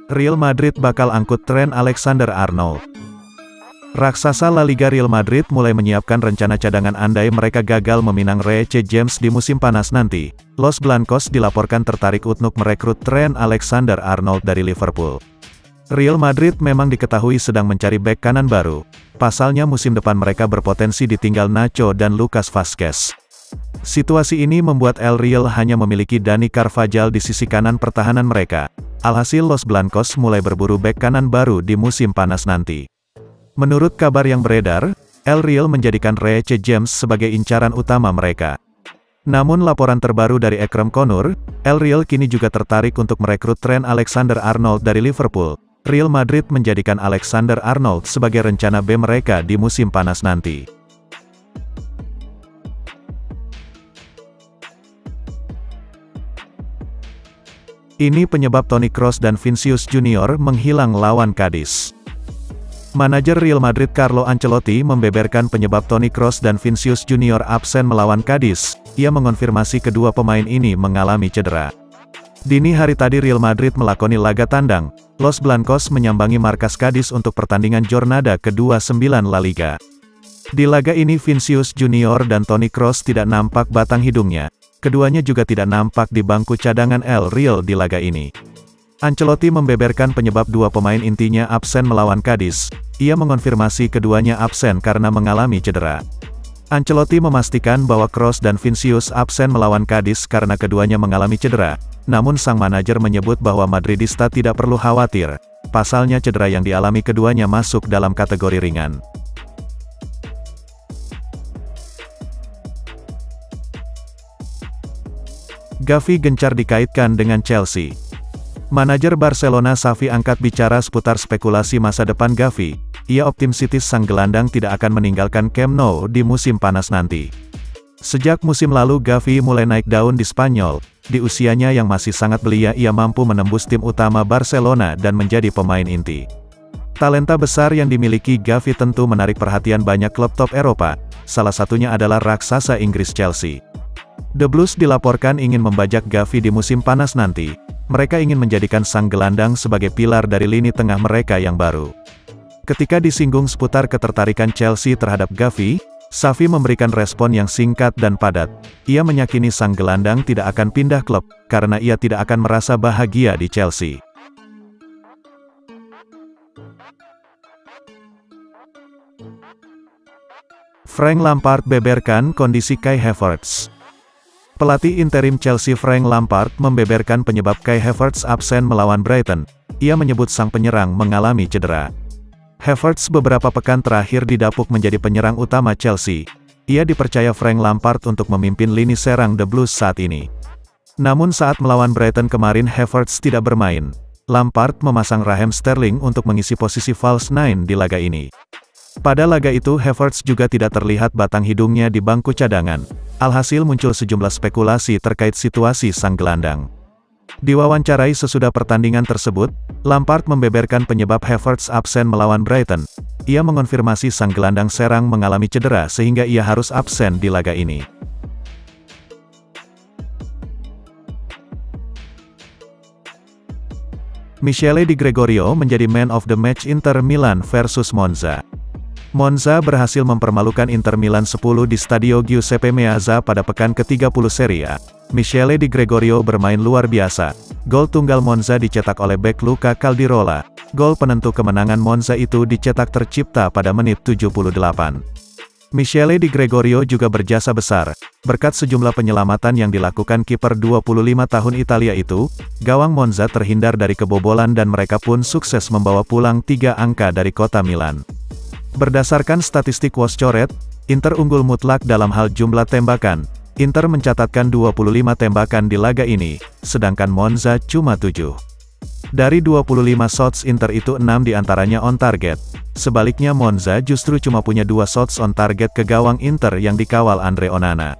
Real Madrid bakal angkut Trent Alexander-Arnold. Raksasa La Liga Real Madrid mulai menyiapkan rencana cadangan andai mereka gagal meminang Reece James di musim panas nanti. Los Blancos dilaporkan tertarik untuk merekrut Trent Alexander-Arnold dari Liverpool. Real Madrid memang diketahui sedang mencari bek kanan baru. Pasalnya musim depan mereka berpotensi ditinggal Nacho dan Lucas Vazquez. Situasi ini membuat El Real hanya memiliki Dani Carvajal di sisi kanan pertahanan mereka. Alhasil Los Blancos mulai berburu bek kanan baru di musim panas nanti. Menurut kabar yang beredar, El Real menjadikan Reece James sebagai incaran utama mereka. Namun laporan terbaru dari Ekrem Konur, El Real kini juga tertarik untuk merekrut Trent Alexander-Arnold dari Liverpool. Real Madrid menjadikan Alexander-Arnold sebagai rencana B mereka di musim panas nanti. Ini penyebab Toni Kroos dan Vinicius Junior menghilang lawan Cadiz. Manajer Real Madrid Carlo Ancelotti membeberkan penyebab Toni Kroos dan Vinicius Junior absen melawan Cadiz. Ia mengonfirmasi kedua pemain ini mengalami cedera. Dini hari tadi Real Madrid melakoni laga tandang. Los Blancos menyambangi markas Cadiz untuk pertandingan jornada ke-29 La Liga. Di laga ini Vinicius Junior dan Toni Kroos tidak nampak batang hidungnya. Keduanya juga tidak nampak di bangku cadangan El Real di laga ini. Ancelotti membeberkan penyebab dua pemain intinya absen melawan Cadiz. Ia mengonfirmasi keduanya absen karena mengalami cedera. Ancelotti memastikan bahwa Kroos dan Vinicius absen melawan Cadiz karena keduanya mengalami cedera. Namun sang manajer menyebut bahwa Madridista tidak perlu khawatir. Pasalnya cedera yang dialami keduanya masuk dalam kategori ringan. Gavi gencar dikaitkan dengan Chelsea. Manajer Barcelona Xavi angkat bicara seputar spekulasi masa depan Gavi. Ia optimistis sang gelandang tidak akan meninggalkan Camp Nou di musim panas nanti. Sejak musim lalu Gavi mulai naik daun di Spanyol. Di usianya yang masih sangat belia ia mampu menembus tim utama Barcelona dan menjadi pemain inti. Talenta besar yang dimiliki Gavi tentu menarik perhatian banyak klub top Eropa. Salah satunya adalah raksasa Inggris Chelsea. The Blues dilaporkan ingin membajak Gavi di musim panas nanti. Mereka ingin menjadikan sang gelandang sebagai pilar dari lini tengah mereka yang baru. Ketika disinggung seputar ketertarikan Chelsea terhadap Gavi, Xavi memberikan respon yang singkat dan padat. Ia meyakini sang gelandang tidak akan pindah klub, karena ia tidak akan merasa bahagia di Chelsea. Frank Lampard beberkan kondisi Kai Havertz. Pelatih interim Chelsea Frank Lampard membeberkan penyebab Kai Havertz absen melawan Brighton. Ia menyebut sang penyerang mengalami cedera. Havertz beberapa pekan terakhir didapuk menjadi penyerang utama Chelsea. Ia dipercaya Frank Lampard untuk memimpin lini serang The Blues saat ini. Namun saat melawan Brighton kemarin Havertz tidak bermain. Lampard memasang Raheem Sterling untuk mengisi posisi false nine di laga ini. Pada laga itu Havertz juga tidak terlihat batang hidungnya di bangku cadangan. Alhasil muncul sejumlah spekulasi terkait situasi sang gelandang. Diwawancarai sesudah pertandingan tersebut, Lampard membeberkan penyebab Havertz absen melawan Brighton. Ia mengonfirmasi sang gelandang serang mengalami cedera sehingga ia harus absen di laga ini. Michele Di Gregorio menjadi man of the match Inter Milan versus Monza. Monza berhasil mempermalukan Inter Milan 10 di Stadio Giuseppe Meazza pada pekan ke-30 Serie A. Michele Di Gregorio bermain luar biasa. Gol tunggal Monza dicetak oleh bek Luca Caldirola. Gol penentu kemenangan Monza itu dicetak tercipta pada menit 78. Michele Di Gregorio juga berjasa besar. Berkat sejumlah penyelamatan yang dilakukan kiper 25 tahun Italia itu, gawang Monza terhindar dari kebobolan dan mereka pun sukses membawa pulang 3 angka dari kota Milan. Berdasarkan statistik Woscoret, Inter unggul mutlak dalam hal jumlah tembakan. Inter mencatatkan 25 tembakan di laga ini, sedangkan Monza cuma 7. Dari 25 shots Inter itu 6 diantaranya on target. Sebaliknya Monza justru cuma punya 2 shots on target ke gawang Inter yang dikawal Andre Onana.